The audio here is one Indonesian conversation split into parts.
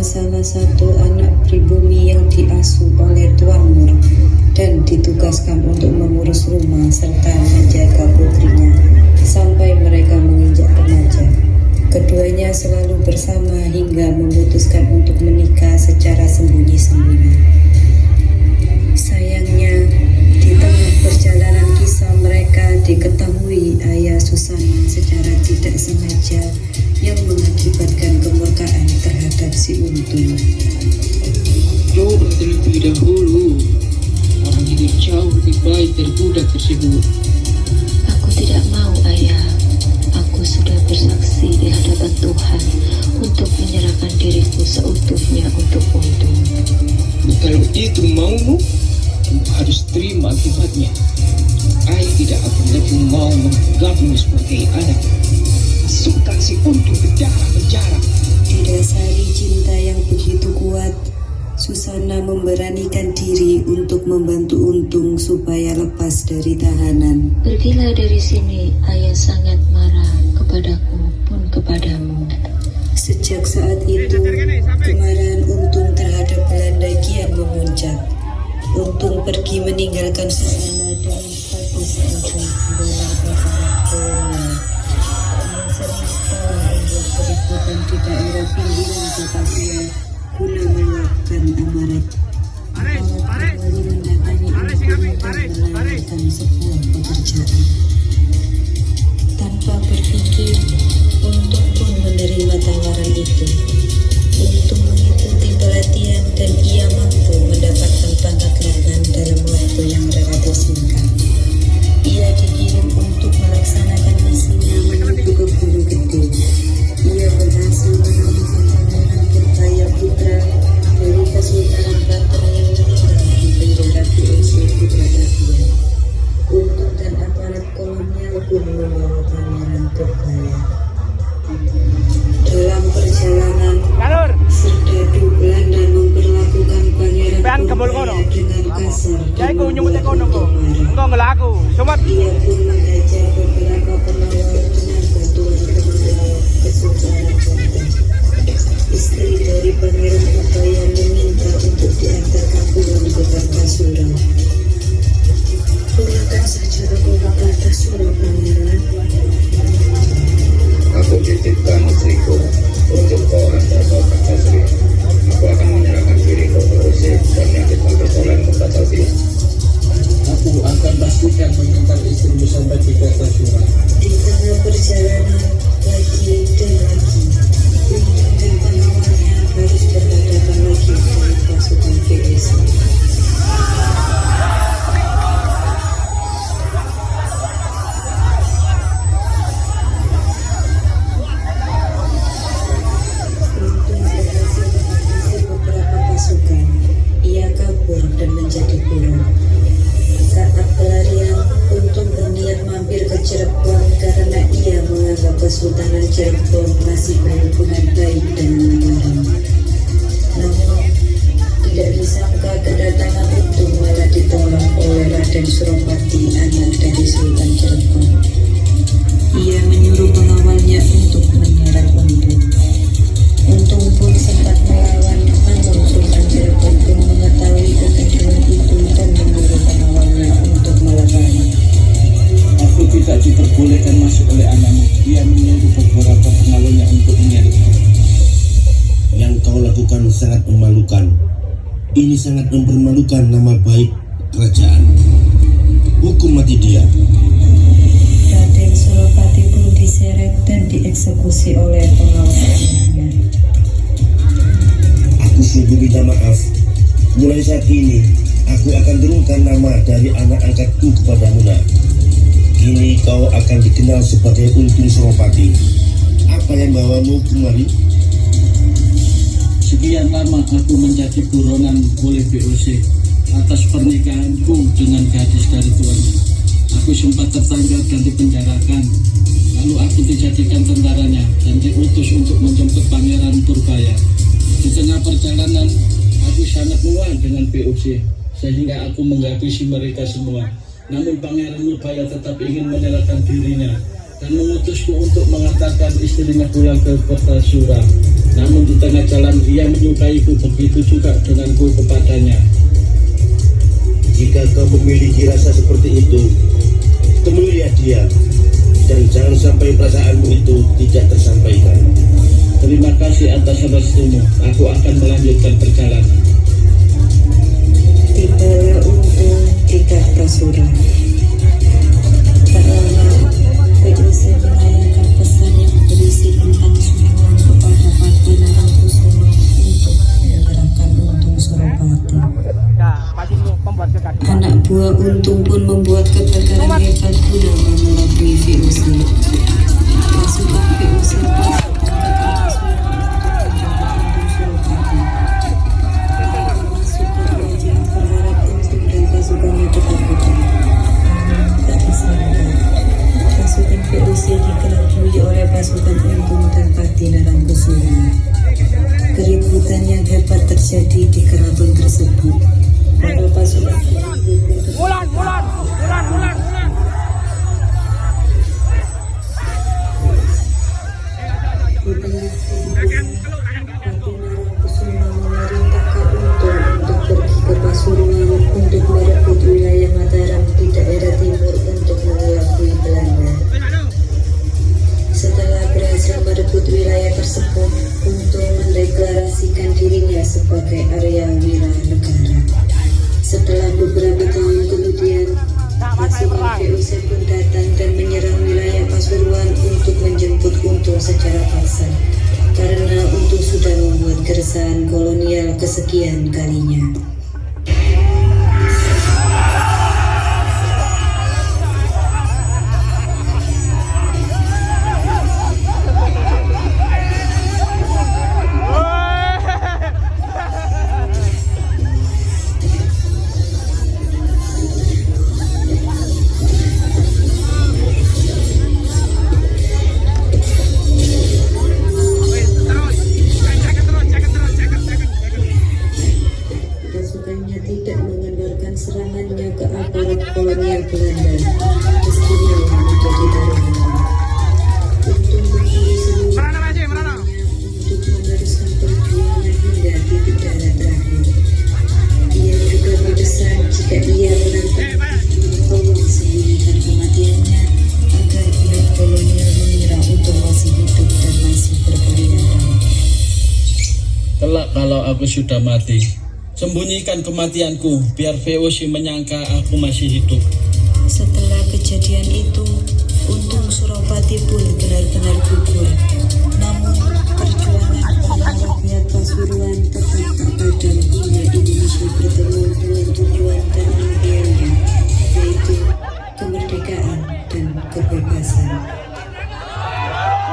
salah satu anak pribumi yang diasuh oleh Tuan Nur dan ditugaskan untuk mengurus rumah serta menjaga putrinya sampai mereka menginjak remaja. Keduanya selalu bersama hingga memutuskan untuk menikah secara sembunyi-sembunyi. Sayangnya, di tengah perjalanan kisah mereka diketahui ayah Susana secara tidak sengaja yang mengakibatkan kemurkaan terhadap si Untung. Coba terlebih dahulu, orang hidup jauh lebih baik dari budak tersebut. Aku tidak mau, ayah. Aku sudah bersaksi di hadapan Tuhan untuk menyerahkan diriku seutuhnya untuk Untung. Kalau itu maumu, harus terima akibatnya. Ayah tidak akan lagi mau menganggapmu sebagai anak. Masukkan si Untung ke dalam penjara. Didasari cinta yang begitu kuat, Susana memberanikan diri untuk membantu Untung supaya lepas dari tahanan. Pergilah dari sini, ayah sangat marah kepadaku pun kepadamu. Sejak saat itu, kemarahan Untung terhadap Belanda kian memuncak. Untung pergi meninggalkan Susana dengan status sebagai dalam aparat kolonial. Ia sering sekali membuat keributan di daerah pinggiran Batavia guna meluapkan amarah. Aparat kembali mendatangi Untung dan menawarkan sebuah pekerjaan. Tanpa berpikir, Untung pun menerima tawaran itu. Untung mengikuti pelatihan dan ia mampu mendapatkan pangkat letnan dalam waktu yang relatif singkat. Ia dikirim untuk melaksanakan misinya menuju ke Gunung Gede. Ia berhasil menemukan Pangeran Purbaya Putra dari Kesultanan Banten yang meninggal di penjara VOC di Batavia. Untung dan aparat kolonial pun membawa Pangeran Purbaya. Dalam perjalanan, serdadu Belanda memperlakukan Pangeran Purbaya dengan kasar dan membuat Ia pun menghajar beberapa pengawal dengan bantuan pengawal Kesultanan Banten. Istri dari Pangeran Purbaya meminta untuk diantarkan pulang ke Kartasura. Pulangkan saja aku ke Kartasura, Pangeran. Aku titipkan istriku untuk kau antar ke Kartasura. Aku akan menyerahkan diri ke VOC dan melanjutkan perjalanan ke Batavia. Aku akan pastikan mengantar istrimu sampai di Kartasura. Di tengah perjalanan lagi dan lagi, Untung dan pengawalnya harus berhadapan lagi dengan pasukan VOC. Untung berhasil menghabisi beberapa pasukan. Ia kabur dan menjadi buron. Saat pelarian, Untung berniat mampir ke Cirebon karena ia menganggap Kesultanan Cirebon masih berhubungan baik dengan Mataram. Namun, tidak disangka kedatangan Untung malah ditolak oleh Raden Suropati, anak dari Sultan Cirebon. Ia menyuruh pengawalnya untuk menyerang Untung. Untung pun sempat melawan, namun Sultan Cirebon pun mengetahui kekejuan itu dan menyuruh pengawalnya untuk melawan. Aku tidak diperbolehkan masuk oleh anakmu. Dia menyuruh beberapa pengawalnya untuk menyerang. Yang kau lakukan sangat memalukan. Ini sangat mempermalukan nama baik kerajaan. Hukum mati dia. Raden Suropati pun diseret dan dieksekusi oleh pengawalnya. Aku sungguh minta maaf. Mulai saat ini, aku akan turunkan nama dari anak angkatku kepadamu, nak. Kini kau akan dikenal sebagai Untung Suropati. Apa yang bawamu kemari? Sekian lama aku menjadi buronan oleh VOC atas pernikahanku dengan gadis dari tuannya. Aku sempat tertangkap dan dipenjarakan. Lalu aku dijadikan tentaranya dan diutus untuk menjemput Pangeran Purbaya. Di tengah perjalanan, aku sangat muak dengan VOC sehingga aku menghabisi mereka semua. Namun Pangeran Purbaya tetap ingin menyerahkan dirinya dan mengutusku untuk mengantarkan istrinya pulang ke Kartasura. Namun di tengah jalan ia menyukaiku, begitu juga denganku kepadanya. Jika kau memiliki rasa seperti itu, temuilah dia, dan jangan sampai perasaanmu itu tidak tersampaikan. Terima kasih atas restumu. Aku akan melanjutkan perjalanan. Tibalah Untung di Kartasura. Tak lama, POC menayangkan pesan yang berisi tentang suruhan kepada Pati Narangkusuma untuk menggerakkan Untung Suropati. Anak buah Untung pun membuat kebakaran hebat guna mengelabui VOC. Pasukan VOC pasukannya tetap kuat. Tak disangka, pasukan VOC dikelabui oleh pasukan Untung dan Pati Narangkusuma. Keributan yang hebat terjadi di keraton tersebut. Para pasukan memerintahkan untuk pergi ke Pasuruan untuk merebut wilayah Mataram di daerah timur untuk mengelabui Belanda. Setelah berhasil merebut wilayah tersebut, Untung mendeklarasikan dirinya sebagai Arya Wira Negara. Setelah beberapa tahun kemudian, pasukan VOC pun datang dan menyerang wilayah Pasuruan untuk menjemput Untung secara paksa, karena Untung sudah membuat keresahan kolonial kesekian kalinya. Pasukannya tidak mengendorkan serangannya ke aparat kolonial Belanda, meski nyawa menjadi taruhannya. Untung menyuruh seluruh pasukannya untuk meneruskan perjuangan hingga titik darah terakhir. Ia juga berpesan jika ia menantang tolong sembunyikan kematiannya agar pihak kolonial mengira Untung masih hidup dan masih berkeliaran. Kelak kalau aku sudah mati, sembunyikan kematianku biar VOC menyangka aku masih hidup. Setelah kejadian itu, Untung Suropati pun benar-benar gugur. Namun, perjuangan para rakyat Pasuruan tetap tak padam hingga Indonesia bertemu dengan tujuan dan impiannya, yaitu kemerdekaan dan kebebasan.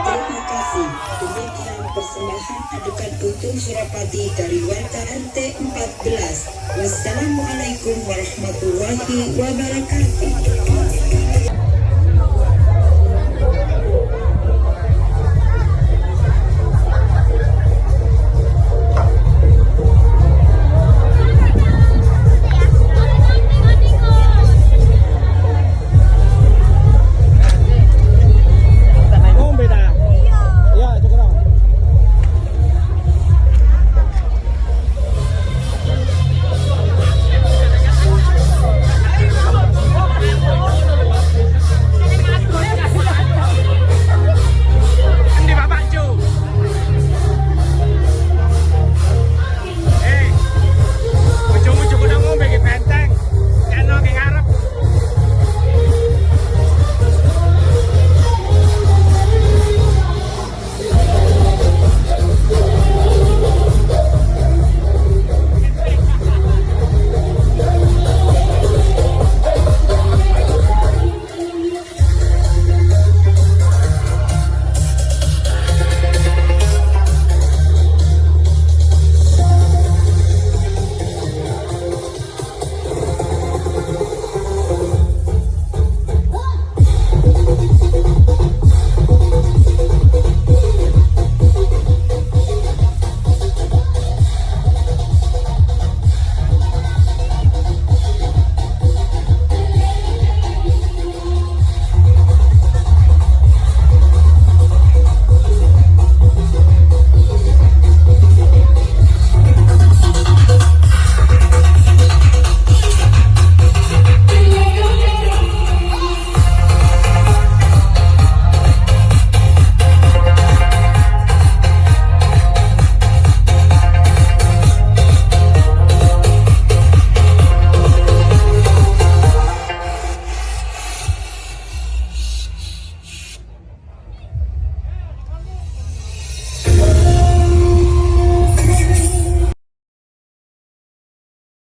Terima kasih. Demikian persembahan adukan Untung Suropati dari Warta RT 14. Wassalamualaikum warahmatullahi wabarakatuh.